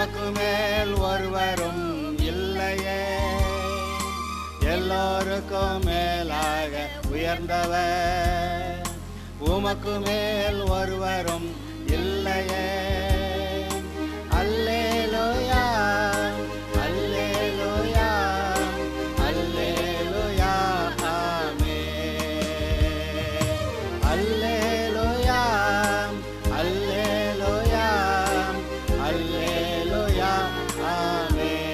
உமக்கு மேல் ஒருவரும் இல்லையே, எல்லோருக்கும் மேலாக உயர்ந்தவர். உமக்கு மேல் ஒருவரும் இல்லையே. அல்லேலூயா, அல்லேலூயா, அல்லேலூயா, ஆமென். அல்லேலூயா, அல்லேலூயா, அல்லேலூயா, ஆமென்.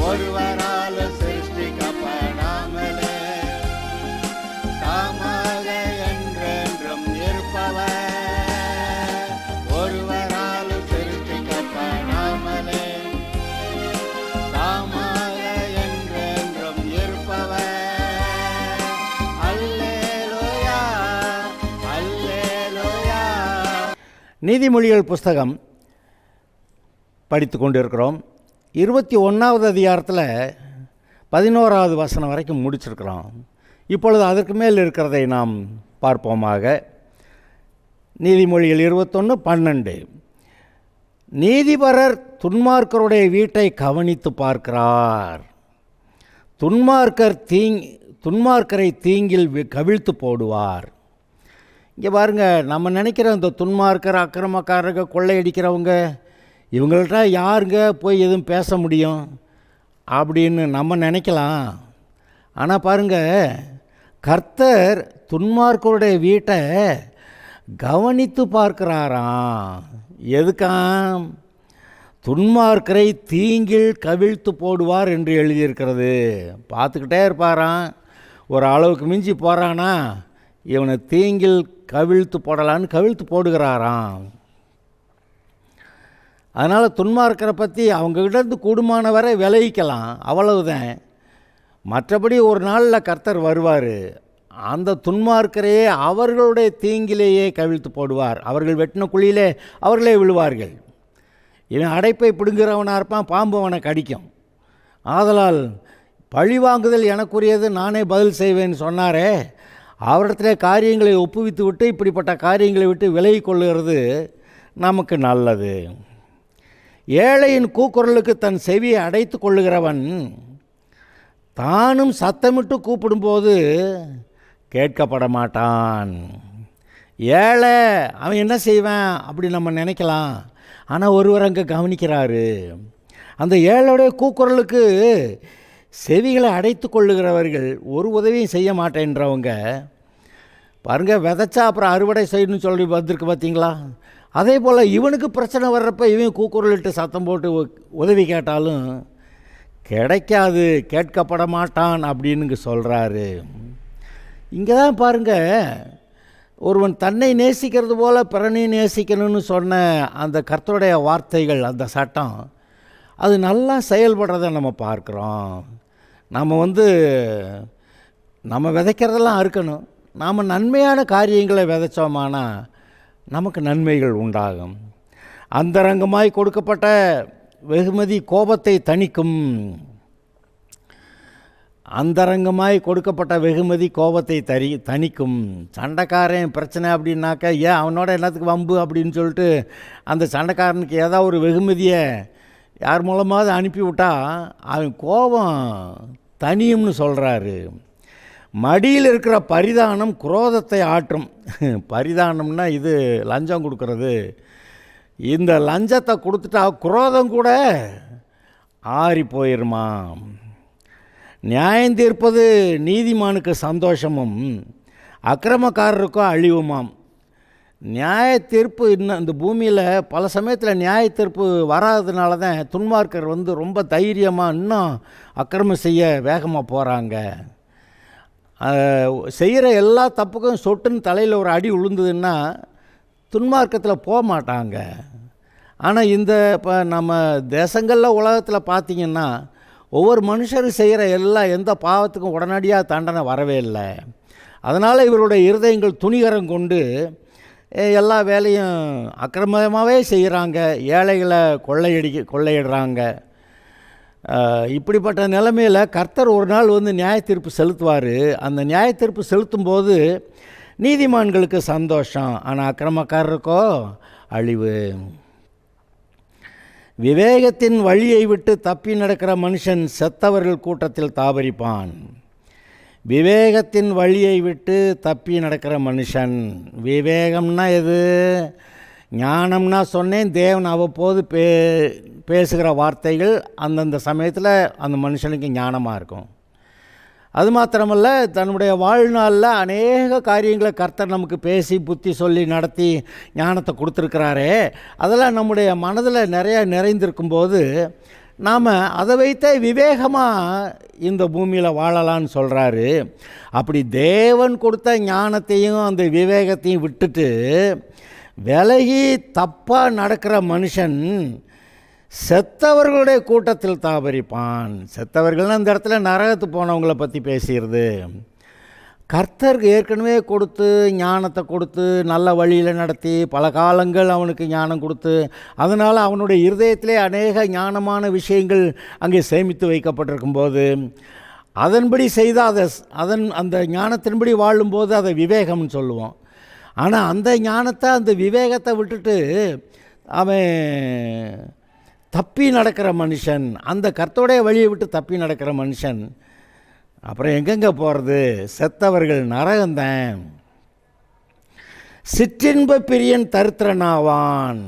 ஒருவரால் சிருஷ்டிக்கப்படாமலே தாமாக என்றென்றும் இருப்பவர். ஒருவரால் சிருஷ்டிக்கப்படாமலே தாமாக என்றென்றும் இருப்பவர். அல்லேலூயா, அல்லேலூயா. நீதிமொழிகள் புஸ்தகம் படித்து கொண்டிருக்கிறோம். 21வது அதிகாரத்தில் 11வது வசனம் வரைக்கும் முடிச்சிருக்கிறோம். இப்பொழுது அதற்கு மேல் இருக்கிறதை நாம் பார்ப்போமாக. நீதிமொழிகள் 21:12. நீதிபரர் துன்மார்க்கருடைய வீட்டை கவனித்து பார்க்கிறார், துன்மார்க்கரை தீங்கில் கவிழ்த்து போடுவார். இங்கே பாருங்கள், நம்ம நினைக்கிற இந்த துன்மார்க்கர், அக்கிரமக்காரங்க, கொள்ளையடிக்கிறவங்க, இவங்கள்ட்ட யாருங்க போய் எதுவும் பேச முடியும் அப்படின்னு நம்ம நினைக்கலாம். ஆனால் பாருங்கள், கர்த்தர் துன்மார்க்கருடைய வீட்டை கவனித்து பார்க்கிறாராம். எதுக்காம்? துன்மார்க்கரை தீங்கில் கவிழ்த்து போடுவார் என்று எழுதியிருக்கிறது. பார்த்துக்கிட்டே இருப்பாராம். ஒரு அளவுக்கு மிஞ்சி போகிறானா இவனை தீங்கில் கவிழ்த்து போடலான்னு கவிழ்த்து போடுகிறாராம். அதனால் துன்மார்க்கரை பற்றி அவங்ககிட்டேருந்து கூடுமான வரை விளைவிக்கலாம், அவ்வளவுதான். மற்றபடி ஒரு நாளில் கர்த்தர் வருவார், அந்த துன்மார்க்கரையே அவர்களுடைய தீங்கிலேயே கவிழ்த்து போடுவார். அவர்கள் வெட்டின குழியிலே அவர்களே விழுவார்கள். இவன் அடைப்பை பிடுங்குறவனாக இருப்பான், பாம்பு அவனை கடிக்கும். ஆதலால் பழிவாங்குதல் எனக்குரியது, நானே பதில் செய்வேன்னு சொன்னாரே, அவரிடத்துல காரியங்களை ஒப்புவித்து விட்டு இப்படிப்பட்ட காரியங்களை விட்டு விலகி கொள்ளுகிறது நமக்கு நல்லது. ஏழையின் கூக்குரலுக்கு தன் செவியை அடைத்து கொள்ளுகிறவன் தானும் சத்தமிட்டு கூப்பிடும்போது கேட்கப்பட மாட்டான். ஏழை அவன் என்ன செய்வான் அப்படி நம்ம நினைக்கலாம். ஆனால் ஒருவர் அங்கே கவனிக்கிறாரு. அந்த ஏழையுடைய கூக்குரலுக்கு செவிகளை அடைத்து கொள்ளுகிறவர்கள், ஒரு உதவியும் செய்ய மாட்டேன்றவங்க பாருங்கள், விதைச்சா அப்புறம் அறுவடை செய்யணும்னு சொல்லி வந்திருக்கு பார்த்தீங்களா? அதே போல் இவனுக்கு பிரச்சனை வர்றப்ப இவன் கூக்குரலிட்டு சத்தம் போட்டு உதவி கேட்டாலும் கிடைக்காது, கேட்கப்பட மாட்டான் அப்படின்னு சொல்கிறாரு. இங்கே தான் பாருங்கள், ஒருவன் தன்னை நேசிக்கிறது போல் பிறனையும் நேசிக்கணும்னு சொன்ன அந்த கர்த்தருடைய வார்த்தைகள், அந்த சட்டம், அது நல்லா செயல்படுறதை நம்ம பார்க்குறோம். நம்ம விதைக்கிறதெல்லாம் அறுக்கணும். நாம் நன்மையான காரியங்களை விதைச்சோமானா நமக்கு நன்மைகள் உண்டாகும். அந்தரங்கமாய் கொடுக்கப்பட்ட வெகுமதி கோபத்தை தணிக்கும். அந்தரங்கமாய் கொடுக்கப்பட்ட வெகுமதி கோபத்தை தணிக்கும். சண்டைக்காரன் பிரச்சனை அப்படின்னாக்க, ஏன் அவனோட என்னத்துக்கு வம்பு அப்படின்னு சொல்லிட்டு அந்த சண்டைக்காரனுக்கு ஏதாவது ஒரு வெகுமதியை யார் மூலமாவது அனுப்பிவிட்டா அவன் கோபம் தனியும்னு சொல்கிறாரு. மடியில் இருக்கிற பரிதானம் குரோதத்தை ஆற்றும். பரிதானம்னா இது லஞ்சம் கொடுக்கறது. இந்த லஞ்சத்தை கொடுத்துட்டா குரோதம் கூட ஆறி போயிருமா. நியாயம் தீர்ப்பது நீதிமானுக்கு சந்தோஷமும் அக்கிரமக்காரருக்கோ அழிவுமாம். நியாய தீர்ப்பு இன்னும் இந்த பூமியில் பல சமயத்தில் நியாய தீர்ப்பு வராததுனால தான் துன்மார்க்கர் ரொம்ப தைரியமாக இன்னும் அக்கிரமம் செய்ய வேகமாக போகிறாங்க. செய்கிற எல்லா தப்புக்கும் சொட்டுன்னு தலையில் ஒரு அடி விழுந்ததுன்னா துன்மார்க்கத்தில் போக மாட்டாங்க. ஆனால் இப்போ நம்ம தேசங்களில் உலகத்தில் பார்த்திங்கன்னா ஒவ்வொரு மனுஷரும் செய்கிற எந்த பாவத்துக்கும் உடனடியாக தண்டனை வரவே இல்லை. அதனால் இவருடைய இருதயங்கள் துணிகரம் கொண்டு எல்லா வேலையும் அக்கிரமமாகவே செய்கிறாங்க. ஏழைகளை கொள்ளையிடுறாங்க. இப்படிப்பட்ட நிலைமையில் கர்த்தர் ஒரு நாள் நியாய தீர்ப்பு செலுத்துவார். அந்த நியாய தீர்ப்பு செலுத்தும்போது நீதிமான்களுக்கு சந்தோஷம், ஆனால் அக்கிரமக்காரருக்கோ அழிவு. விவேகத்தின் வழியை விட்டு தப்பி நடக்கிற மனுஷன் செத்தவர்கள் கூட்டத்தில் தாபரிப்பான். விவேகத்தின் வழியை விட்டு தப்பி நடக்கிற மனுஷன். விவேகம்னா எது? ஞானம்னா சொன்னேன், தேவன் அவ்வப்போது பேசுகிற வார்த்தைகள் அந்தந்த சமயத்தில் அந்த மனுஷனுக்கு ஞானமாக இருக்கும். அது மாத்திரமல்ல, தன்னுடைய வாழ்நாளில் அநேக காரியங்களை கர்த்தர் நமக்கு பேசி புத்தி சொல்லி நடத்தி ஞானத்தை கொடுத்துருக்கிறாரே, அதெல்லாம் நம்முடைய மனதில் நிறையா நிறைந்திருக்கும்போது நாம் அதை வைத்தே விவேகமாக இந்த பூமியில் வாழலான்னு சொல்கிறாரு. அப்படி தேவன் கொடுத்த ஞானத்தையும் அந்த விவேகத்தையும் விட்டுட்டு விலகி தப்பாக நடக்கிற மனுஷன் செத்தவர்களுடைய கூட்டத்தில் தாபரிப்பான். செத்தவர்கள்னு அந்த இடத்துல நரகத்து போனவங்களை பற்றி பேசுகிறது. கர்த்தருக்கு ஏற்கனவே கொடுத்து ஞானத்தை கொடுத்து நல்ல வழியில் நடத்தி பல காலங்கள் அவனுக்கு ஞானம் கொடுத்து அதனால் அவனுடைய இருதயத்திலே அநேக ஞானமான விஷயங்கள் அங்கே சேமித்து வைக்கப்பட்டிருக்கும்போது அதன்படி செய்தால் அந்த ஞானத்தின்படி வாழும்போது அதை விவேகம்னு சொல்லுவோம். ஆனால் அந்த ஞானத்தை அந்த விவேகத்தை விட்டுட்டு அவன் தப்பி நடக்கிற மனுஷன், அந்த கர்த்தருடைய வழியை விட்டு தப்பி நடக்கிற மனுஷன் அப்புறம் எங்கெங்கே போகிறது? செத்தவர்கள் நரகந்தான். சிற்றின்ப பிரியன் தரித்திரனாவான்.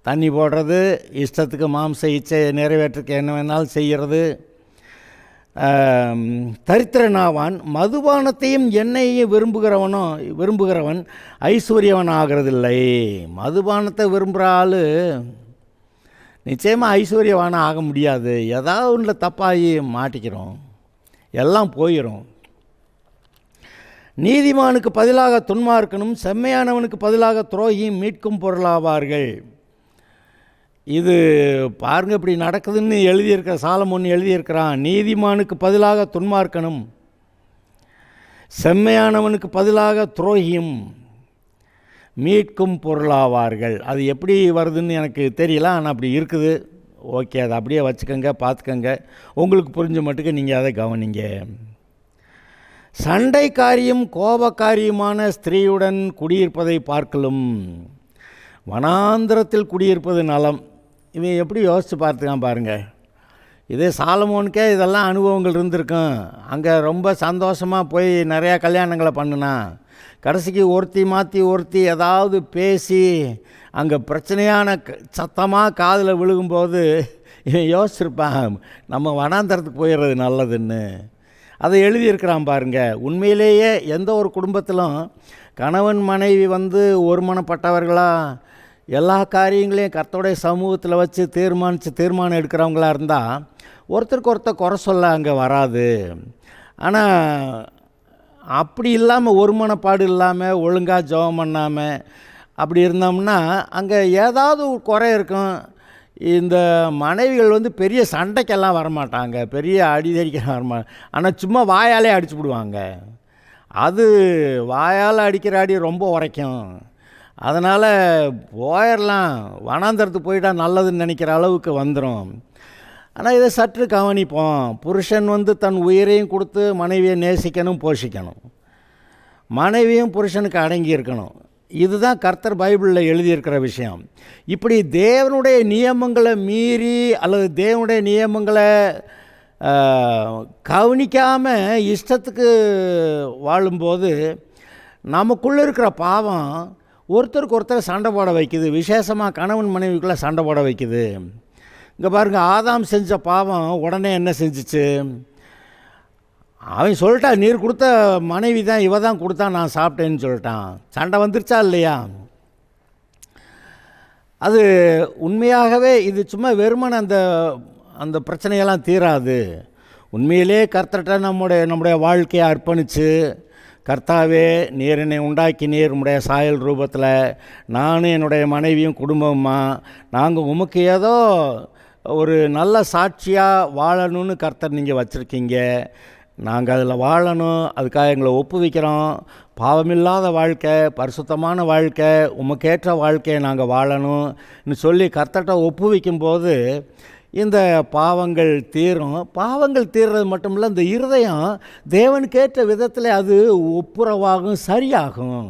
தண்ணி போடுறது, இஷ்டத்துக்கு மாம்ச இச்சை நிறைவேற்றுக்கு என்ன வேணாலும் செய்கிறது. தரித்திரனாவான். மதுபானத்தையும் எண்ணெயையும் விரும்புகிறவன் ஐஸ்வர்யவன் ஆகிறதில்லை. மதுபானத்தை விரும்புகிற ஆள் நிச்சயமாக ஐஸ்வர்யவான ஆக முடியாது. ஏதாவது ஒன்றில் தப்பாகி மாட்டிக்கிறோம், எல்லாம் போயிடும். நீதிமானுக்கு பதிலாக துன்மார்க்கனும் செம்மையானவனுக்கு பதிலாக துரோகியும் மீட்கும் பொருளாவார்கள். இது பாருங்கள், இப்படி நடக்குதுன்னு எழுதியிருக்கிற சாலமோன் எழுதியிருக்கிறான். நீதிமானுக்கு பதிலாக துன்மார்க்கனும் செம்மையானவனுக்கு பதிலாக துரோகியும் மீட்கும் பொருளாவார்கள். அது எப்படி வருதுன்னு எனக்கு தெரியல, ஆனால் அப்படி இருக்குது. ஓகே, அதை அப்படியே வச்சுக்கோங்க, பார்த்துக்கோங்க. உங்களுக்கு புரிஞ்ச மட்டுக்கு நீங்கள் அதை கவனிங்க. சண்டைக்காரியும் கோபக்காரியுமான ஸ்திரீயுடன் குடியிருப்பதை பார்க்கலும் வனாந்திரத்தில் குடியிருப்பது நலம். இவன் எப்படி யோசித்து பார்த்துக்கான் பாருங்கள். இதே சாலமோனுக்கே இதெல்லாம் அனுபவங்கள் இருந்திருக்கும். அங்கே ரொம்ப சந்தோஷமாக போய் நிறையா கல்யாணங்களை பண்ணினா கடைசிக்கு ஒருத்தி மாற்றி ஒருத்தி ஏதாவது பேசி அங்கே பிரச்சனையான சத்தமாக காதில் விழுகும்போது இவன் யோசிச்சிருப்பான், நம்ம வனாந்தரத்துக்கு போயிடுறது நல்லதுன்னு. அதை எழுதியிருக்கிறான் பாருங்கள். உண்மையிலேயே எந்த ஒரு குடும்பத்திலும் கணவன் மனைவி ஒருமனப்பட்டவர்களாக எல்லா காரியங்களையும் கர்த்தருடைய சமூகத்தில் வச்சு தீர்மானம் எடுக்கிறவங்களா இருந்தால் ஒருத்தருக்கு ஒருத்தர் குறை சொல்ல அங்கே வராது. ஆனால் அப்படி இல்லாமல் ஒருமனப்பாடு இல்லாமல் ஒழுங்காக ஜெபம் பண்ணாமல் அப்படி இருந்தோம்னா அங்கே ஏதாவது ஒரு குறை இருக்கும். இந்த மனைவிகள் பெரிய சண்டைக்கெல்லாம் வரமாட்டாங்க, பெரிய அடிதடிக்கெல்லாம் வரமாட்டாங்க. ஆனால் சும்மா வாயாலே அடிச்சு விடுவாங்க. அது வாயால் அடிக்கிற அடி ரொம்ப உரைக்கும். அதனால் போயிடலாம், வனாந்தரத்துக்கு போயிட்டால் நல்லதுன்னு நினைக்கிற அளவுக்கு வந்துடும். ஆனால் இதை சற்று கவனிப்போம். புருஷன் தன் உயிரையும் கொடுத்து மனைவியை நேசிக்கணும், போஷிக்கணும். மனைவியும் புருஷனுக்கு அடங்கி இருக்கணும். இதுதான் கர்த்தர் பைபிளில் எழுதியிருக்கிற விஷயம். இப்படி தேவனுடைய நியமங்களை மீறி அல்லது தேவனுடைய நியமங்களை கவனிக்காமல் இஷ்டத்துக்கு வாழும்போது நமக்குள்ளே இருக்கிற பாவம் ஒருத்தருக்கு ஒருத்தர் சண்டை போட வைக்குது. விசேஷமாக கணவன் மனைவிக்குள்ளே சண்டை போட வைக்குது. இங்கே பாருங்கள், ஆதாம் செஞ்ச பாவம் உடனே என்ன செஞ்சிச்சு? அவன் சொல்லிட்டான், நீர் கொடுத்த மனைவி தான் இவ தான் கொடுத்தா, நான் சாப்பிட்டேன்னு சொல்லிட்டான். சண்டை வந்துருச்சா இல்லையா? அது உண்மையாகவே இது சும்மா வெறுமன அந்த பிரச்சனையெல்லாம் தீராது. உண்மையிலே கர்த்தர்கிட்ட நம்முடைய வாழ்க்கையை அர்ப்பணித்து, கர்த்தாவே நீர் என்னை உண்டாக்கி நீர் உம்முடைய சாயல் ரூபத்தில் நானும் என்னுடைய மனைவியும் குடும்பமா நாங்கள் உமக்கு ஏதோ ஒரு நல்ல சாட்சியாக வாழணும்னு கர்த்தர் நீங்கள் வச்சுருக்கீங்க. நாங்கள் அதில் வாழணும், அதுக்காக எங்களை ஒப்புவிக்கிறோம். பாவமில்லாத வாழ்க்கை, பரிசுத்தமான வாழ்க்கை, உமக்கேற்ற வாழ்க்கையை நாங்கள் வாழணும்னு சொல்லி கர்த்தர்கிட்ட ஒப்புவிக்கும்போது இந்த பாவங்கள் தீரும். பாவங்கள் தீர்றது மட்டும் இல்லை, இந்த இருதயம் தேவனுக்கேற்ற விதத்தில் அது ஒப்புரவாகும், சரியாகும்.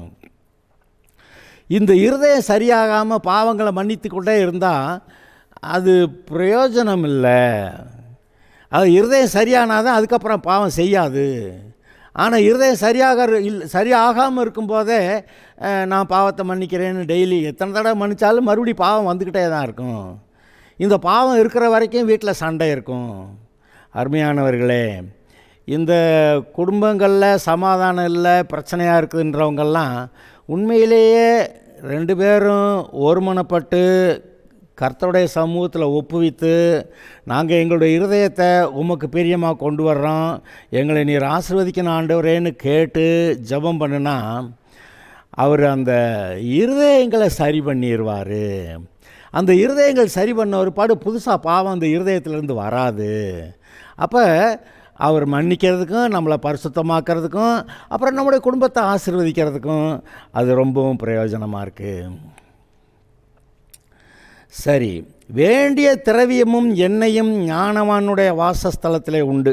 இந்த இருதயம் சரியாகாமல் பாவங்களை மன்னித்து கொண்டே இருந்தால் அது பிரயோஜனம் இல்லை. அது இருதயம் சரியானால் தான் அதுக்கப்புறம் பாவம் செய்யாது. ஆனால் இருதயம் சரியாகாமல் இருக்கும்போதே நான் பாவத்தை மன்னிக்கிறேன்னு டெய்லி எத்தனை தடவை மன்னித்தாலும் மறுபடியும் பாவம் வந்துக்கிட்டே தான் இருக்கும். இந்த பாவம் இருக்கிற வரைக்கும் வீட்டில் சண்டை இருக்கும். அருமையானவர்களே, இந்த குடும்பங்களில் சமாதானம் இல்லை, பிரச்சனையாக இருக்குதுன்றவங்கெல்லாம் உண்மையிலேயே 2 பேரும் ஒருமனப்பட்டு கர்த்தருடைய சமூகத்தில் ஒப்புவித்து, நாங்கள் எங்களுடைய இருதயத்தை உமக்கு பிரியமாக கொண்டு வர்றோம், எங்களை நீர் ஆசீர்வதிக்கணும் ஆண்டவரேன்னு கேட்டு ஜெபம் பண்ணுனா அவர் அந்த இருதயங்களை சரி பண்ணிடுவார். அந்த இருதயங்கள் சரி பண்ண ஒரு பாடு புதுசாக பாவம் அந்த இருதயத்திலேருந்து வராது. அப்போ அவர் மன்னிக்கிறதுக்கும் நம்மளை பரிசுத்தமாக்கிறதுக்கும் அப்புறம் நம்முடைய குடும்பத்தை ஆசீர்வதிக்கிறதுக்கும் அது ரொம்பவும் பிரயோஜனமாக இருக்குது. சரி, வேண்டிய திரவியமும் எண்ணெயும் ஞானவானுடைய வாசஸ்தலத்திலே உண்டு.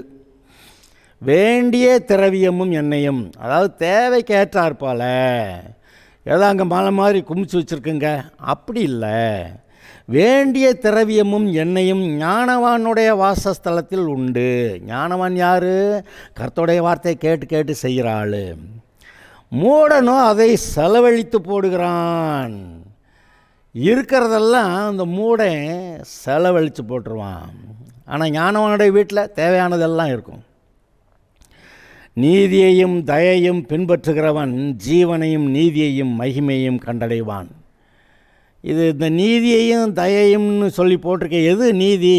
வேண்டிய திரவியமும் எண்ணெயும், அதாவது தேவைக்கு ஏற்றாற்போல. ஏதோ அங்கே மலை மாதிரி குமிச்சு வச்சுருக்குங்க, அப்படி இல்லை. வேண்டிய திரவியமும் எண்ணெயும் ஞானவானுடைய வாசஸ்தலத்தில் உண்டு. ஞானவான் யார்? கர்த்தருடைய வார்த்தையை கேட்டு கேட்டு செய்கிற ஆள். மூடனோ அதை செலவழித்து போடுகிறான். இருக்கிறதெல்லாம் அந்த மூடை செலவழித்து போட்டுருவான். ஆனால் ஞானவானுடைய வீட்டில் தேவையானதெல்லாம் இருக்கும். நீதியையும் தயையும் பின்பற்றுகிறவன் ஜீவனையும் நீதியையும் மகிமையும் கண்டடைவான். இது இந்த நீதியையும் தயையும்னு சொல்லி போட்டிருக்க. எது நீதி?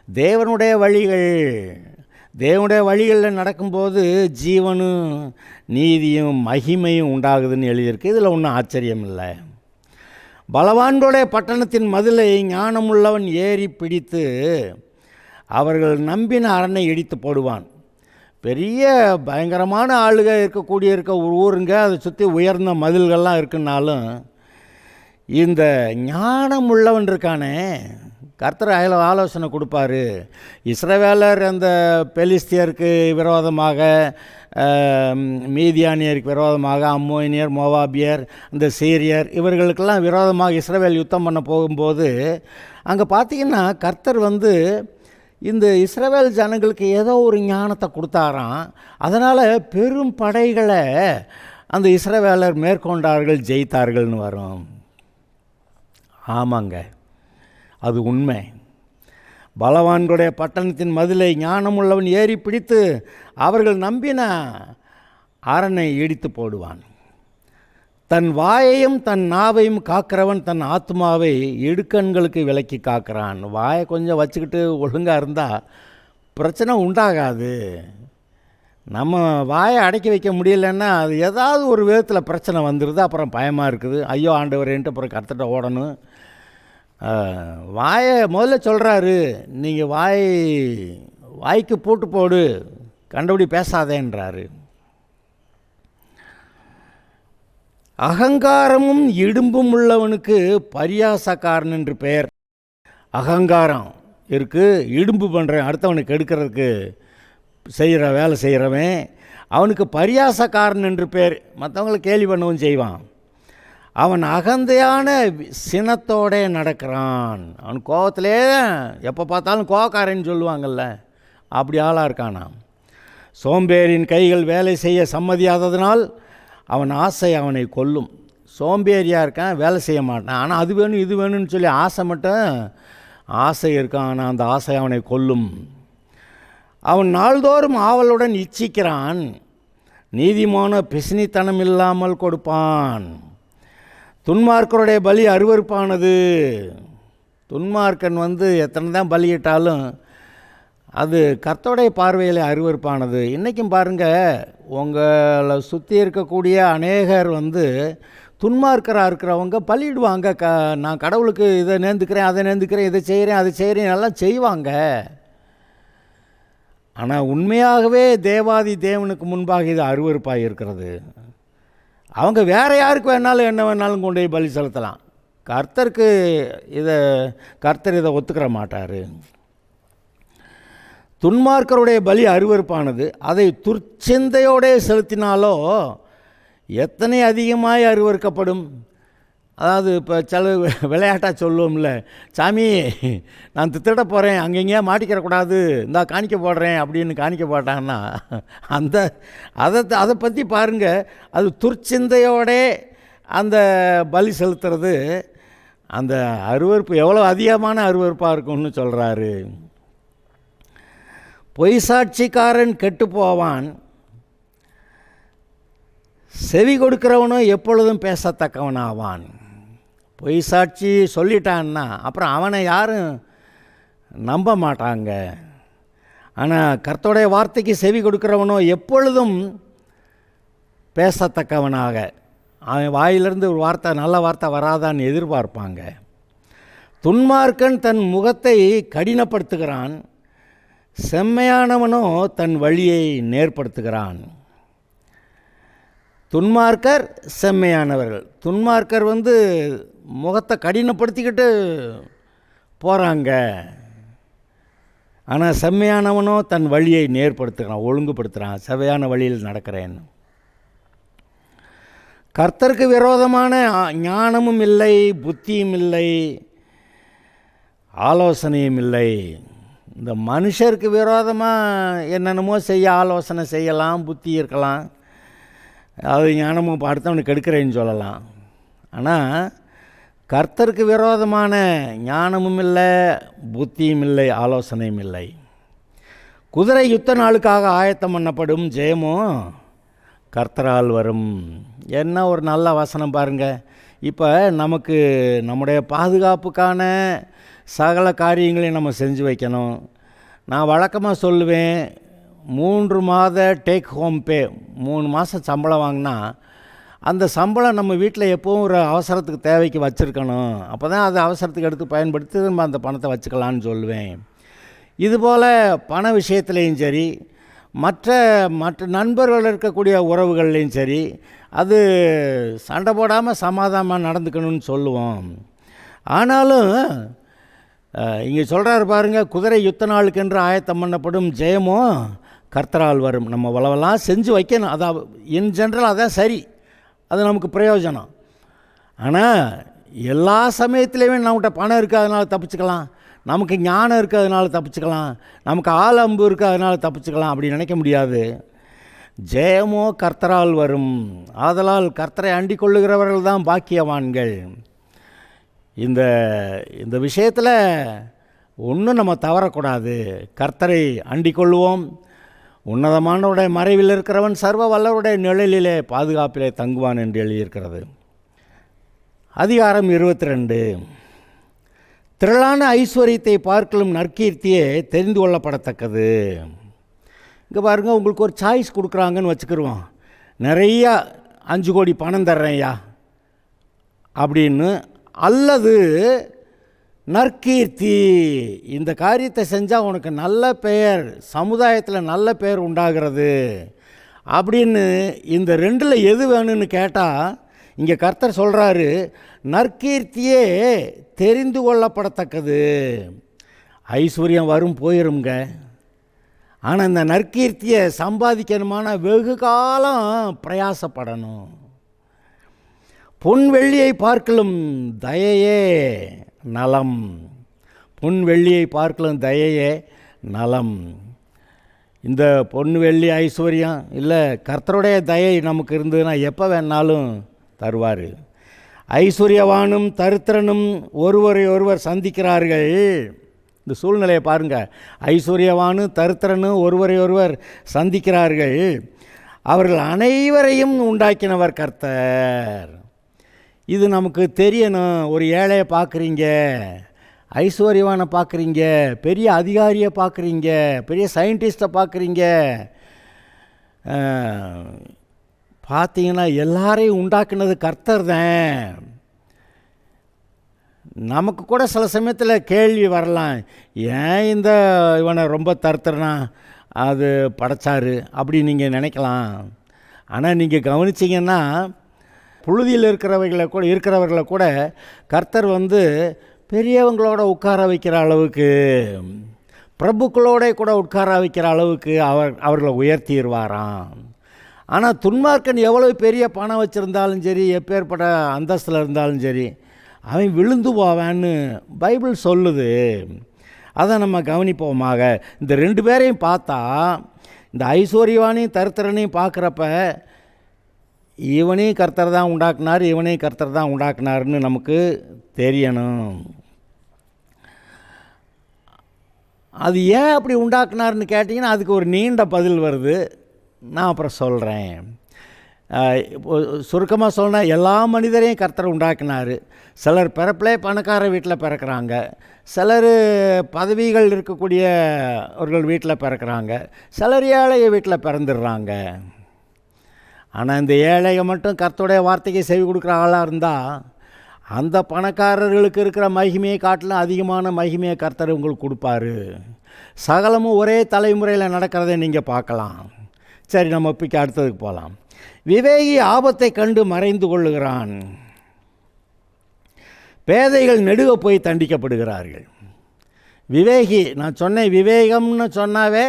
தேவனுடைய வழிகள். தேவனுடைய வழிகளில் நடக்கும்போது ஜீவனும் நீதியும் மகிமையும் உண்டாகுதுன்னு எழுதியிருக்கு. இதில் ஒன்றும் ஆச்சரியம் இல்லை. பலவான்களுடைய பட்டணத்தின் மதிலை ஞானமுள்ளவன் ஏறி பிடித்து அவர்கள் நம்பின அரணை இடித்து போடுவான். பெரிய பயங்கரமான ஆளுக இருக்க ஊருங்க, அதை சுற்றி உயர்ந்த மதில்கள்லாம் இருக்குன்னாலும் இந்த ஞானம் உள்ளவன் இருக்கானே, கர்த்தர் ஆலோசனை கொடுப்பாரு. இஸ்ரவேலர் அந்த பெலிஸ்தியருக்கு விரோதமாக, மீதியானியருக்கு விரோதமாக, அம்மோனியர், மோவாபியர், அந்த சீரியர், இவர்களுக்கெல்லாம் விரோதமாக இஸ்ரவேல் யுத்தம் பண்ண போகும்போது அங்கே பார்த்திங்கன்னா கர்த்தர் இந்த இஸ்ரவேல் ஜனங்களுக்கு ஏதோ ஒரு ஞானத்தை கொடுத்தாராம். அதனால் பெரும் படைகளை அந்த இஸ்ரவேலர் மேற்கொண்டார்கள், ஜெயித்தார்கள்னு வரும். ஆமாங்க, அது உண்மை. பலவான்களுடைய பட்டணத்தின் மதிலை ஞானமுள்ளவன் ஏறி பிடித்து அவர்கள் நம்பின அரணை இடித்து போடுவான். தன் வாயையும் தன் நாவையும் காக்கிறவன் தன் ஆத்மாவை இடுக்கண்களுக்கு விலக்கி காக்கிறான். வாயை கொஞ்சம் வச்சுக்கிட்டு ஒழுங்காக இருந்தால் பிரச்சனை உண்டாகாது. நம்ம வாயை அடக்கி வைக்க முடியலன்னா அது ஏதாவது ஒரு விதத்தில் பிரச்சனை வந்துடுது. அப்புறம் பயமாக இருக்குது, ஐயோ ஆண்டவரேன்ட்டு அப்புறம் கர்த்தர்ட்ட ஓடணும். வாயை முதல்ல சொல்கிறாரு, நீங்கள் வாய்க்கு பூட்டு போடு, கண்டபடி பேசாதேன்றாரு. அகங்காரமும் இடும்பும் உள்ளவனுக்கு பரியாசக்காரன் என்று பெயர். அகங்காரம் இருக்குது, இடும்பு பண்ணுறேன், அடுத்தவனுக்கு எடுக்கிறதுக்கு வேலை செய்கிறவன், அவனுக்கு பரியாசக்காரன் என்று பேர். மற்றவங்களை கேலி பண்ணவும் செய்வான். அவன் அகந்தையான சினத்தோடே நடக்கிறான். அவன் கோவத்திலே எப்போ பார்த்தாலும் கோவக்காரன்னு சொல்லுவாங்கள்ல, அப்படி ஆளாக இருக்கானான். சோம்பேறியின் கைகள் வேலை செய்ய சம்மதியாததினால் அவன் ஆசை அவனை கொல்லும். சோம்பேறியாக இருக்கான், வேலை செய்ய மாட்டான். ஆனால் அது வேணும் இது வேணும்னு சொல்லி ஆசை இருக்கான். ஆனால் அந்த ஆசை அவனை கொல்லும். அவன் நாள்தோறும் ஆவலுடன் இச்சிக்கிறான், நீதிமான பிசினித்தனம் இல்லாமல் கொடுப்பான். துன்மார்க்கருடைய பலி அருவருப்பானது. துன்மார்க்கன் எத்தனை தான் பலியிட்டாலும் அது கர்த்தருடைய பார்வையில் அருவருப்பானது. இன்றைக்கும் பாருங்கள், உங்களை சுற்றி இருக்கக்கூடிய அநேகர் துன்மார்க்கராக இருக்கிறவங்க பலியிடுவாங்க. நான் கடவுளுக்கு இதை நேர்ந்துக்கிறேன், அதை நேர்ந்துக்கிறேன், இதை செய்கிறேன், அதை செய்கிறேன், எல்லாம் செய்வாங்க. ஆனால் உண்மையாகவே தேவாதி தேவனுக்கு முன்பாக இது அருவருப்பாக இருக்கிறது. அவங்க வேறு யாருக்கு வேணாலும் என்ன வேணாலும் கொண்டு போய் பலி செலுத்தலாம். கர்த்தர் இதை ஒத்துக்கிற மாட்டார். துன்மார்க்கருடைய பலி அருவருப்பானது. அதை துர்ச்சிந்தையோடே செலுத்தினாலோ எத்தனை அதிகமாய் அருவருக்கப்படும். அதாவது இப்போ சில விளையாட்டாக சொல்லுவோம்ல, சாமி நான் திருட போகிறேன், அங்கெங்கேயா மாட்டிக்கிறக்கூடாது, இந்தா காணிக்க போடுறேன் அப்படின்னு காணிக்க போட்டாங்கன்னா அந்த அதை பற்றி பாருங்கள். அது துர்ச்சிந்தையோடே அந்த பலி செலுத்துறது, அந்த அருவருப்பு எவ்வளோ அதிகமான அருவருப்பாக இருக்கும்னு சொல்கிறாரு. பொய் சாட்சிக்காரன் கெட்டு போவான், செவி கொடுக்கிறவனும் எப்பொழுதும் பேசத்தக்கவனாவான். பொய் சாட்சி சொல்லிட்டான்னா அப்புறம் அவனை யாரும் நம்ப மாட்டாங்க. ஆனால் கர்த்தருடைய வார்த்தைக்கு செவி கொடுக்கிறவனோ எப்பொழுதும் பேசத்தக்கவனாக, அவன் வாயிலிருந்து ஒரு வார்த்தை, நல்ல வார்த்தை வராதான்னு எதிர்பார்ப்பாங்க. துன்மார்க்கன் தன் முகத்தை கடினப்படுத்துகிறான், செம்மையானவனோ தன் வழியை நேர்படுத்துகிறான். துன்மார்க்கர் செம்மையானவர்கள். துன்மார்க்கர் முகத்தை கடினப்படுத்திக்கிட்டு போகிறாங்க, ஆனால் செம்மையானவனோ தன் வழியை நேர்படுத்துகிறான், ஒழுங்குபடுத்துகிறான், செவ்வையான வழியில் நடக்கிறேன். கர்த்தருக்கு விரோதமான ஞானமும் இல்லை, புத்தியும் இல்லை, ஆலோசனையும் இல்லை. இந்த மனுஷருக்கு விரோதமாக என்னென்னமோ செய்ய ஆலோசனை செய்யலாம், புத்தி இருக்கலாம், அது ஞானமும் அடுத்தவனுக்கு கெடுக்கிறேன்னு சொல்லலாம். ஆனால் கர்த்தருக்கு விரோதமான ஞானமும் இல்லை, புத்தியும் இல்லை, ஆலோசனையும் இல்லை. குதிரை யுத்த நாளுக்காக ஆயத்தம் பண்ணப்படும், ஜெயமோ கர்த்தரால் வரும். என்ன ஒரு நல்ல வசனம் பாருங்கள். இப்போ நமக்கு நம்முடைய பாதுகாப்புக்கான சகல காரியங்களையும் நம்ம செஞ்சு வைக்கணும். நான் வழக்கமாக சொல்லுவேன், 3 மாத டேக் ஹோம் பே, 3 மாதம் சம்பளம் வாங்கினா அந்த சம்பளம் நம்ம வீட்டில் எப்போவும் ஒரு அவசரத்துக்கு தேவைக்கு வச்சுருக்கணும். அப்போ தான் அது அவசரத்துக்கு எடுத்து பயன்படுத்தி நம்ம அந்த பணத்தை வச்சுக்கலான்னு சொல்லுவேன். இதுபோல் பண விஷயத்துலேயும் சரி, மற்ற நண்பர்கள் இருக்கக்கூடிய உறவுகள்லேயும் சரி, அது சண்டை போடாமல் சமாதானமாக நடந்துக்கணும்னு சொல்லுவோம். ஆனாலும் இங்கே சொல்கிறாரு பாருங்கள், குதிரை யுத்த நாளுக்கென்று ஆயத்தம் பண்ணப்படும், ஜெயமோ கர்த்தரால் வரும். நம்ம உழவெல்லாம் செஞ்சு வைக்கணும், அதான் இன் ஜென்ரல் அதான் சரி, அது நமக்கு பிரயோஜனம். ஆனால் எல்லா சமயத்துலேயுமே நம்மகிட்ட பணம் இருக்கிறதுனால தப்பிச்சுக்கலாம், நமக்கு ஞானம் இருக்கிறதுனால தப்பிச்சுக்கலாம், நமக்கு ஆள் அம்பு இருக்கிறதுனால தப்பிச்சுக்கலாம் அப்படி நினைக்க முடியாது. ஜெயமோ கர்த்தரால் வரும், ஆதலால் கர்த்தரை அண்டிக் கொள்ளுகிறவர்கள் தான் பாக்கியவான்கள். இந்த விஷயத்தில் ஒன்றும் நம்ம தவறக்கூடாது. கர்த்தரை அண்டிக் கொள்வோம். உன்னதமானவருடைய மறைவில் இருக்கிறவன் சர்வ வல்லவருடைய நிழலிலே பாதுகாப்பிலே தங்குவான் என்று எழுதியிருக்கிறது. அதிகாரம் 22. திரளான ஐஸ்வர்யத்தை பார்க்கலும் நற்கீர்த்தியே தெரிந்து கொள்ளப்படத்தக்கது. இங்கே பாருங்கள், உங்களுக்கு ஒரு சாய்ஸ் கொடுக்குறாங்கன்னு வச்சுக்கிடுவோம். நிறையா 5 கோடி பணம் தர்றேன்யா அப்படின்னு, அல்லது நற்கீர்த்தி, இந்த காரியத்தை செஞ்சால் உனக்கு நல்ல பெயர், சமுதாயத்தில் நல்ல பெயர் உண்டாகிறது அப்படின்னு, இந்த 2ல் எது வேணும்னு கேட்டால் இங்கே கர்த்தர் சொல்கிறாரு, நற்கீர்த்தியே தெரிந்து கொள்ளப்படத்தக்கது. ஐஸ்வர்யம் வரும் போயிருங்க, ஆனால் இந்த நற்கீர்த்தியை சம்பாதிக்கணுமான வெகு காலம் பிரயாசப்படணும். பொன் வெள்ளியை பார்க்கலும் தயையே நலம். பொன் வெள்ளியை பார்க்கலும் தயையே நலம். இந்த பொன் வெள்ளி ஐஸ்வர்யம் இல்லை, கர்த்தருடைய தயை நமக்கு இருந்ததுன்னா எப்போ வேணாலும் தருவார். ஐஸ்வர்யவானும் தரித்திரனும் ஒருவரை ஒருவர் சந்திக்கிறார்கள். இந்த சூழ்நிலையை பாருங்கள், ஐஸ்வர்யவானும் தரித்திரனும் ஒருவரை ஒருவர் சந்திக்கிறார்கள், அவர்கள் அனைவரையும் உண்டாக்கினவர் கர்த்தர். இது நமக்கு தெரியணும். ஒரு ஏழையை பார்க்குறீங்க, ஐஸ்வர்யவானை பார்க்குறீங்க, பெரிய அதிகாரியை பார்க்குறீங்க, பெரிய சயின்டிஸ்ட்டை பார்க்குறீங்க, பார்த்தீங்கன்னா எல்லாரையும் உண்டாக்குனது கர்த்தர் தான். நமக்கு கூட சில சமயத்தில் கேள்வி வரலாம், ஏன் இவனை ரொம்ப தருத்துறனா அது படைச்சாரு அப்படி நீங்கள் நினைக்கலாம். ஆனால் நீங்கள் கவனிச்சிங்கன்னா புழுதியில் இருக்கிறவர்களை கூட கர்த்தர் பெரியவங்களோட உட்கார வைக்கிற அளவுக்கு, பிரபுக்களோட கூட உட்கார வைக்கிற அளவுக்கு அவர்களை உயர்த்திடுவாராம். ஆனால் துன்மார்க்கன் எவ்வளோ பெரிய பணம் வச்சுருந்தாலும் சரி, எப்பேற்பட்ட அந்தஸ்தில் இருந்தாலும் சரி, அவன் விழுந்து போவான்னு பைபிள் சொல்லுது. அதை நம்ம கவனிப்போமாக. இந்த ரெண்டு பேரையும் பார்த்தா, இந்த ஐஸ்வர்யவானையும் தரித்திரனையும் பார்க்குறப்ப இவனையும் கர்த்தர் தான் உண்டாக்குனார், இவனையும் கர்த்தர் தான் உண்டாக்குனாருன்னு நமக்கு தெரியணும். அது ஏன் அப்படி உண்டாக்குனாருன்னு கேட்டிங்கன்னா அதுக்கு ஒரு நீண்ட பதில் வருது, நான் அப்புறம் சொல்கிறேன். சுருக்கமாக சொன்னால் எல்லா மனிதரையும் கர்த்தர் உண்டாக்கினார். சிலர் பிறப்பிலே பணக்கார வீட்டில் பிறக்கிறாங்க, சிலர் பதவிகள் இருக்கக்கூடியவர்கள் வீட்டில் பிறக்கிறாங்க, சிலர் ஏழைய வீட்டில் பிறந்துடுறாங்க. ஆனால் இந்த ஏழையை மட்டும் கர்த்தருடைய வார்த்தைக்கு செவி கொடுக்குற ஆளாக இருந்தால் அந்த பணக்காரர்களுக்கு இருக்கிற மகிமையை காட்டிலும் அதிகமான மகிமையை கர்த்தர் உங்களுக்கு கொடுப்பாரு. சகலமும் ஒரே தலைமுறையில் நடக்கிறதை நீங்கள் பார்க்கலாம். சரி, நம்ம இப்போக்கு அடுத்ததுக்கு போகலாம். விவேகி ஆபத்தை கண்டு மறைந்து கொள்ளுகிறான், பேதைகள் நெடுக போய் தண்டிக்கப்படுகிறார்கள். விவேகி, நான் சொன்னேன், விவேகம்னு சொன்னாவே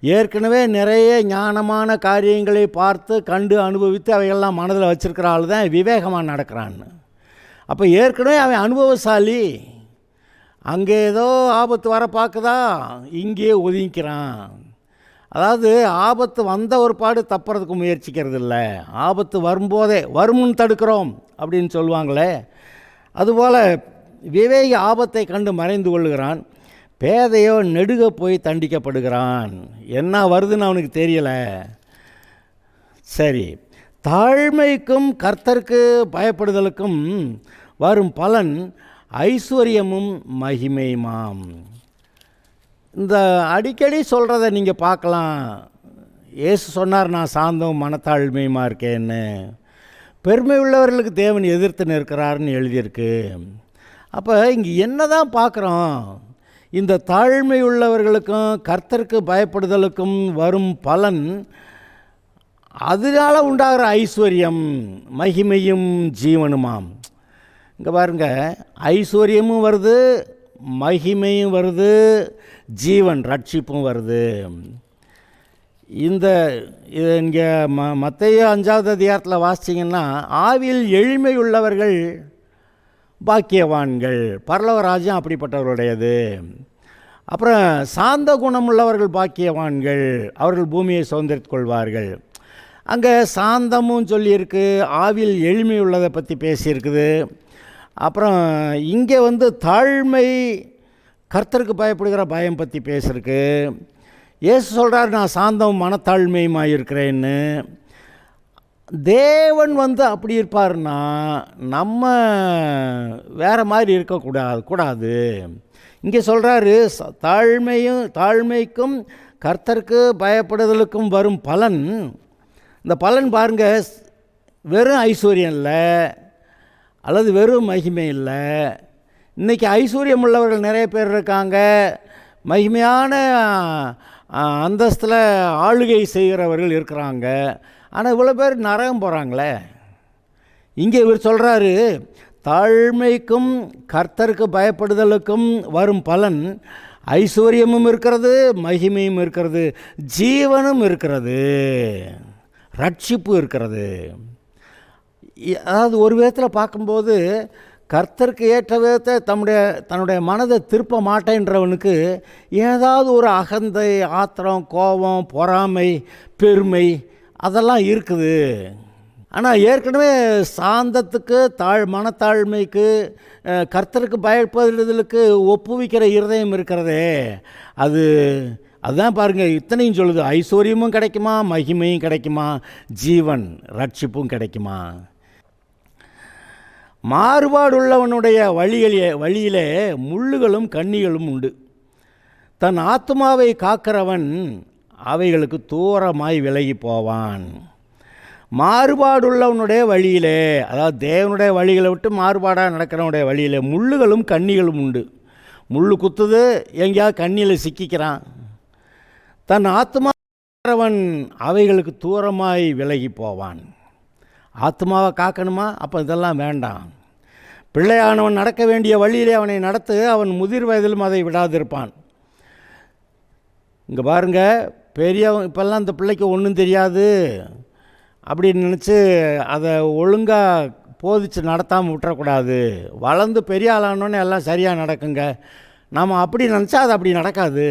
ஏற்கனவே நிறைய ஞானமான காரியங்களை பார்த்து கண்டு அனுபவித்து அவைகள்லாம் மனதில் வச்சுருக்கிற ஆள் தான் விவேகமாக நடக்கிறான்னு. அப்போ ஏற்கனவே அவன் அனுபவசாலி. அங்கே ஏதோ ஆபத்து வர பார்க்குதா, இங்கேயே ஒதுங்கிக்கிறான். அதாவது ஆபத்து வந்த ஒரு பாடு தப்புறதுக்கு முயற்சிக்கிறது இல்லை, ஆபத்து வரும்போதே வருமுன் தடுக்கிறோம் அப்படின்னு சொல்லுவாங்களே, அதுபோல் விவேகி ஆபத்தை கண்டு மறைந்து கொள்ளுகிறான், பேதையோ நெடுக போய் தண்டிக்கப்படுகிறான். என்ன வருதுன்னு அவனுக்கு தெரியலை. சரி, தாழ்மைக்கும் கர்த்தருக்கு பயப்படுதலுக்கும் வரும் பலன் ஐஸ்வர்யமும் மகிமையுமாம். இந்த அடிக்கடி சொல்கிறத நீங்கள் பார்க்கலாம். இயேசு சொன்னார், நான் சாந்தம் மனத்தாழ்மையுமா இருக்கேன்னு. பெருமை உள்ளவர்களுக்கு தேவன் எதிர்த்து நிற்கிறாருன்னு எழுதியிருக்கு. அப்போ இங்கே என்ன தான் பார்க்குறோம்? இந்த தாழ்மை உள்ளவர்களுக்கும் கர்த்தருக்கு பயப்படுதலுக்கும் வரும் பலன், அதனால் உண்டாகிற ஐஸ்வர்யம் மகிமையும் ஜீவனுமாம். இங்கே பாருங்க, ஐஸ்வர்யமும் வருது, மகிமையும் வருது, ஜீவன் ரட்சிப்பும் வருது. இந்த இங்கே மத்தேயு 5வது அதிகாரத்தில் வாசிச்சிங்கன்னா, ஆவியில் எளிமை உள்ளவர்கள் பாக்கியவான்கள், பரலோக ராஜ்யம் அப்படிப்பட்டவர்களுடையது. அப்புறம் சாந்த குணமுள்ளவர்கள் பாக்கியவான்கள், அவர்கள் பூமியை சுதந்திரித்துக் கொள்வார்கள். அங்கே சாந்தமும் சொல்லியிருக்கு, ஆவியில் எளிமை உள்ளதை பற்றி பேசியிருக்குது. அப்புறம் இங்கே தாழ்மை, கர்த்தருக்கு பயப்படுகிற பயம் பற்றி பேசியிருக்கு. இயேசு சொல்கிறார், நான் சாந்தம் மனத்தாழ்மையுமாக இருக்கிறேன்னு. தேவன் அப்படி இருப்பார்னா நம்ம வேறு மாதிரி இருக்கக்கூடாது. இங்கே சொல்கிறாரு, தாழ்மைக்கும் கர்த்தருக்கு பயப்படுதலுக்கும் வரும் பலன். இந்த பலன் பாருங்கள், வெறும் ஐஸ்வர்யம் இல்லை, அல்லது வெறும் மகிமை இல்லை. இன்றைக்கி ஐஸ்வர்யம் உள்ளவர்கள் நிறைய பேர் இருக்காங்க, மகிமையான அந்தஸ்தில் ஆளுகை செய்கிறவர்கள் இருக்கிறாங்க. ஆனால் இவ்வளோ பேர் நரகம் போகிறாங்களே. இங்கே இவர் சொல்கிறாரு, தாழ்மைக்கும் கர்த்தருக்கு பயப்படுதலுக்கும் வரும் பலன் ஐஸ்வர்யமும் இருக்கிறது, மகிமையும் இருக்கிறது, ஜீவனும் இருக்கிறது, ரட்சிப்பு இருக்கிறது. அதாவது ஒரு விதத்தில் பார்க்கும்போது கர்த்தருக்கு ஏற்ற விதத்தை தன்னுடைய மனதை திருப்ப மாட்டேன்றவனுக்கு ஏதாவது ஒரு அகந்தை, ஆத்திரம், கோபம், பொறாமை, பெருமை அதெல்லாம் இருக்குது. ஆனால் ஏற்கனவே சாந்தத்துக்கு மனத்தாழ்மைக்கு கர்த்தருக்கு பயப்படுதலுக்கு ஒப்புவிக்கிற இருதயம் இருக்கிறதே, அதுதான் பாருங்கள், இத்தனையும் சொல்லுது. ஐஸ்வர்யமும் கிடைக்குமா, மகிமையும் கிடைக்குமா, ஜீவன் ரட்சிப்பும் கிடைக்குமா. மாறுபாடுள்ளவனுடைய வழியிலே முள்ளுகளும் கண்ணிகளும் உண்டு. தன் ஆத்மாவை காக்கிறவன் அவைகளுக்கு தூரமாய் விலகி போவான். மாறுபாடுள்ளவனுடைய வழியிலே, அதாவது தேவனுடைய வழிகளை விட்டு மாறுபாடாக நடக்கிறவனுடைய வழியிலே முள்ளுகளும் கண்ணிகளும் உண்டு. முள் குத்துது, எங்கேயாவது கண்ணியில் சிக்கிக்கிறான். தன் ஆத்மாவன் அவைகளுக்கு தூரமாய் விலகி போவான். ஆத்மாவை காக்கணுமா? அப்போ இதெல்லாம் வேண்டாம். பிள்ளையானவன் நடக்க வேண்டிய வழியிலே அவனை நடத்து, அவன் முதிர் வயதிலும் அதை விடாதிருப்பான். இங்கே பாருங்கள், இப்போல்லாம் இந்த பிள்ளைக்கு ஒன்றும் தெரியாது, அப்படின்னு நினச்சி அதை ஒழுங்காக போதிச்சு நடத்தாமல் விட்டுறக்கூடாது. வளர்ந்து பெரிய ஆளானோன்னே எல்லாம் சரியாக நடக்குங்க. நாம் அப்படி நினச்சா அது அப்படி நடக்காது.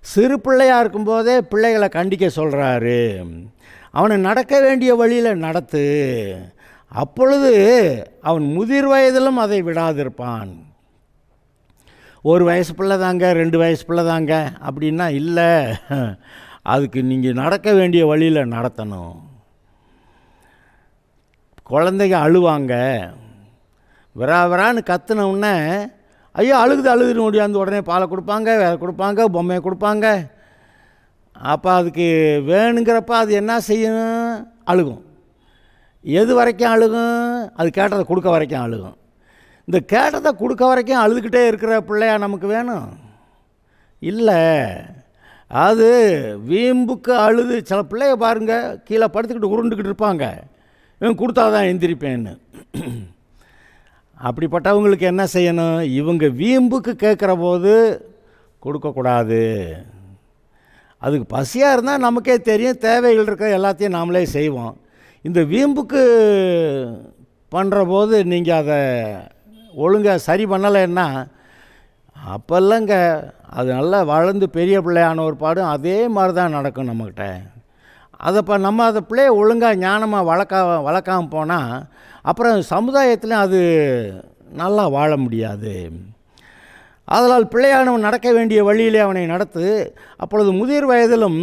சிறு பிள்ளையாக இருக்கும்போதே பிள்ளைகளை கண்டிக்க சொல்கிறாரு. அவனை நடக்க வேண்டிய வழியில் நடத்து, அப்பொழுது அவன் முதிர் வயதிலும் அதை விடாதிருப்பான். 1 வயசு பிள்ளை தாங்க, 2 வயசு பிள்ளை தாங்க அப்படின்னா இல்லை, அதுக்கு நீங்கள் நடக்க வேண்டிய வழியில் நடத்தணும். குழந்தைங்க அழுவாங்க, விரான்னு கத்துனவுடனே ஐயோ அழுகுதுன்னு ஓடியாந்து உடனே பாலை கொடுப்பாங்க, வேலை கொடுப்பாங்க, பொம்மையை கொடுப்பாங்க. அப்போ அதுக்கு வேணுங்கிறப்ப அது என்ன செய்யணும்? அழுகும். எது வரைக்கும் அழுகும்? அது கேட்டதை கொடுக்க வரைக்கும் அழுகும். இந்த கேட்டதை கொடுக்க வரைக்கும் அழுதுகிட்டே இருக்கிற பிள்ளையா நமக்கு வேணும்? இல்லை. அது வீம்புக்கு அழுது சில பிள்ளைய பாருங்கள், கீழே படுத்துக்கிட்டு உருண்டுக்கிட்டு இருப்பாங்க, இவன் கொடுத்தா தான் எந்திரிப்பேன்னு. அப்படிப்பட்டவங்களுக்கு என்ன செய்யணும்? இவங்க வீம்புக்கு கேட்குற போது கொடுக்கக்கூடாது. அதுக்கு பசியாக இருந்தால் நமக்கே தெரியும், தேவைகள் இருக்கிற எல்லாத்தையும் நாமளே செய்வோம். இந்த வீம்புக்கு பண்ணுற போது நீங்கள் அதை ஒழுங்காக சரி பண்ணலைன்னா அப்போல்லங்க அது நல்லா வளர்ந்து பெரிய பிள்ளையான ஒரு பாடும் அதே மாதிரி தான் நடக்கும் நம்மக்கிட்ட. அதை நம்ம அதை பிள்ளைய ஒழுங்காக ஞானமாக வளர்க்காமல் போனால் அப்புறம் சமுதாயத்தில் அது நல்லா வாழ முடியாது. அதனால் பிள்ளையானவன் நடக்க வேண்டிய வழியிலே அவனை நடத்து, அப்பொழுது முதிர் வயதிலும்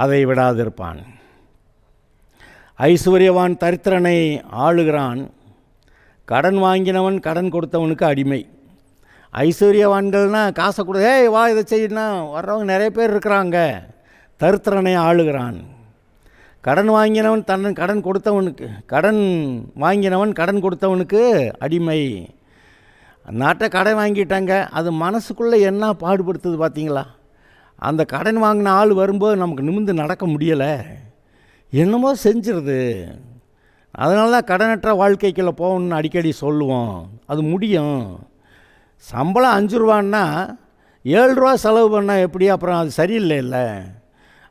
அதை விடாதிருப்பான். ஐஸ்வர்யவான் தரித்திரனை ஆளுகிறான், கடன் வாங்கினவன் கடன் கொடுத்தவனுக்கு அடிமை. ஐஸ்வர்யவான்கள்னால் காசை கொடு, ஏய் வா இதை செய்யணும்னா வர்றவங்க நிறைய பேர் இருக்கிறாங்க. தரித்திரனை ஆளுகிறான். கடன் வாங்கினவன் கடன் கொடுத்தவனுக்கு அடிமை. நாட்டை கடன் வாங்கிட்டாங்க, அது மனசுக்குள்ளே என்ன பாடுபடுத்துது பார்த்தீங்களா? அந்த கடன் வாங்கின ஆள் வரும்போது நமக்கு நிமிர்ந்து நடக்க முடியலை, என்னமோ செஞ்சிருது. அதனால தான் கடனற்ற வாழ்க்கைக்குள்ளே போகணுன்னு அடிக்கடி சொல்லுவோம். அது முடியும். சம்பளம் 5 ரூபான்னா 7 ரூபா செலவு பண்ணால் எப்படி? அப்புறம் அது சரியில்லை இல்லை.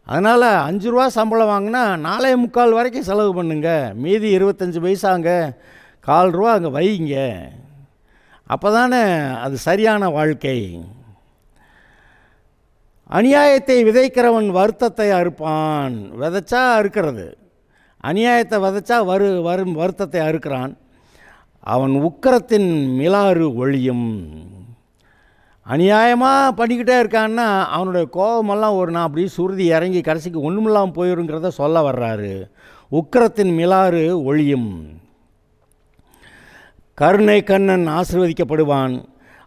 அதனால் 5 ரூபா சம்பளம் வாங்கினா 4.25 வரைக்கும் செலவு பண்ணுங்க, மீதி 25 பைசாங்க 1/4 ரூபா அங்கே வைங்க. அப்போ தானே அது சரியான வாழ்க்கை. அநியாயத்தை விதைக்கிறவன் வருத்தத்தை அறுப்பான். விதைச்சா அறுக்கிறது, அநியாயத்தை விதைச்சா வரும் வருத்தத்தை அறுக்கிறான். அவன் உக்கிரத்தின் மிலாறு ஒழியும். அநியாயமாக பண்ணிக்கிட்டே இருக்கான்னா அவனுடைய கோபமெல்லாம் ஒரு நான் அப்படி சுருதி இறங்கி கடைசிக்கு ஒன்றுமில்லாமல் போயிருங்கிறத சொல்ல வர்றாரு. உக்கிரத்தின் மிலாறு ஒழியும். கருணை கண்ணன் ஆசீர்வதிக்கப்படுவான்,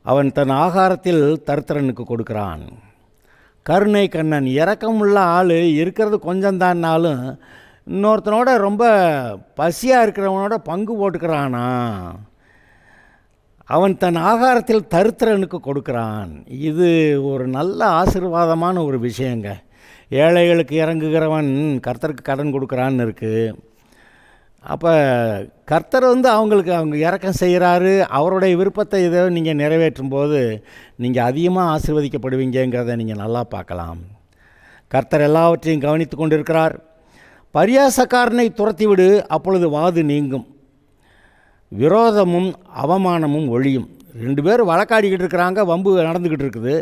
அவன் தன் ஆகாரத்தில் தரித்திரனுக்கு கொடுக்கிறான். கருணை கண்ணன் இரக்கமுள்ள ஆள் இருக்கிறது கொஞ்சம்தான்னாலும் இன்னொருத்தனோட ரொம்ப பசியாக இருக்கிறவனோட பங்கு போட்டுக்கிறானா, அவன் தன் ஆகாரத்தில் தரித்திரனுக்கு கொடுக்கிறான். இது ஒரு நல்ல ஆசீர்வாதமான ஒரு விஷயங்க. ஏழைகளுக்கு இறங்குகிறவன் கர்த்தருக்கு கடன் கொடுக்குறான்னு இருக்குது. அப்போ கர்த்தர் அவங்க இறக்கம் செய்கிறாரு. அவருடைய விருப்பத்தை இதை நீங்கள் நிறைவேற்றும் போது நீங்கள் அதிகமாக ஆசீர்வதிக்கப்படுவீங்கிறத நீங்கள் நல்லா பார்க்கலாம். கர்த்தர் எல்லாவற்றையும் கவனித்து கொண்டிருக்கிறார். பரியாசக்காரனை துரத்திவிடு, அப்பொழுது வாது நீங்கும், விரோதமும் அவமானமும் ஒழியும். 2 பேர் வழக்காடிக்கிட்டு இருக்கிறாங்க, வம்பு நடந்துக்கிட்டு இருக்குது.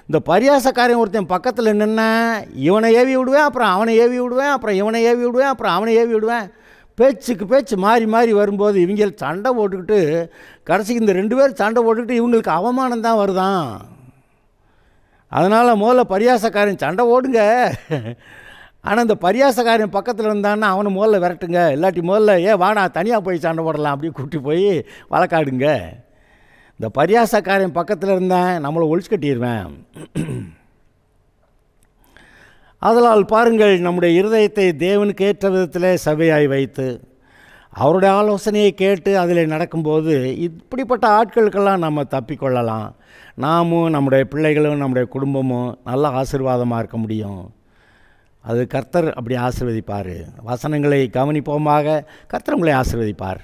இந்த பரியாசக்காரன் ஒருத்தன் பக்கத்தில் நின்னா இவனை ஏவி விடுவேன், அப்புறம் அவனை ஏவி விடுவேன், அப்புறம் இவனை ஏவி விடுவேன், அப்புறம் அவனை ஏவி விடுவேன். பேச்சுக்கு பேச்சு மாறி மாறி வரும்போது இவங்க சண்டை போட்டுக்கிட்டு கடைசிக்கு இந்த 2 பேர் சண்டை போட்டுக்கிட்டு இவங்களுக்கு அவமானம் தான் வருதான். அதனால் முதல்ல பரியாசக்காரன் சண்டை ஓடுங்க, ஆனால் இந்த பரியாசக்காரன் பக்கத்தில் இருந்தான்னா அவனை முதல்ல விரட்டுங்க, இல்லாட்டி முதல்ல வாடா தனியாக போய் சண்டை போடலாம் அப்படி கூட்டி போய் வழக்காடுங்க. இந்த பரியாசக்காரன் பக்கத்தில் இருந்தேன் நம்மளை ஒழிச்சு கட்டிடுவேன். அதனால் பாருங்கள், நம்முடைய இருதயத்தை தேவனுக்கு ஏற்ற விதத்தில் சபையாய் வைத்து அவருடைய ஆலோசனையை கேட்டு அதில் நடக்கும்போது இப்படிப்பட்ட ஆட்களுக்கெல்லாம் நம்ம தப்பிக்கொள்ளலாம். நாமும் நம்முடைய பிள்ளைகளும் நம்முடைய குடும்பமும் நல்ல ஆசீர்வாதமாக இருக்க முடியும். அது கர்த்தர் அப்படி ஆசீர்வதிப்பார். வசனங்களை கவனிப்போமாக. கர்த்தர் உங்களை ஆசீர்வதிப்பார்.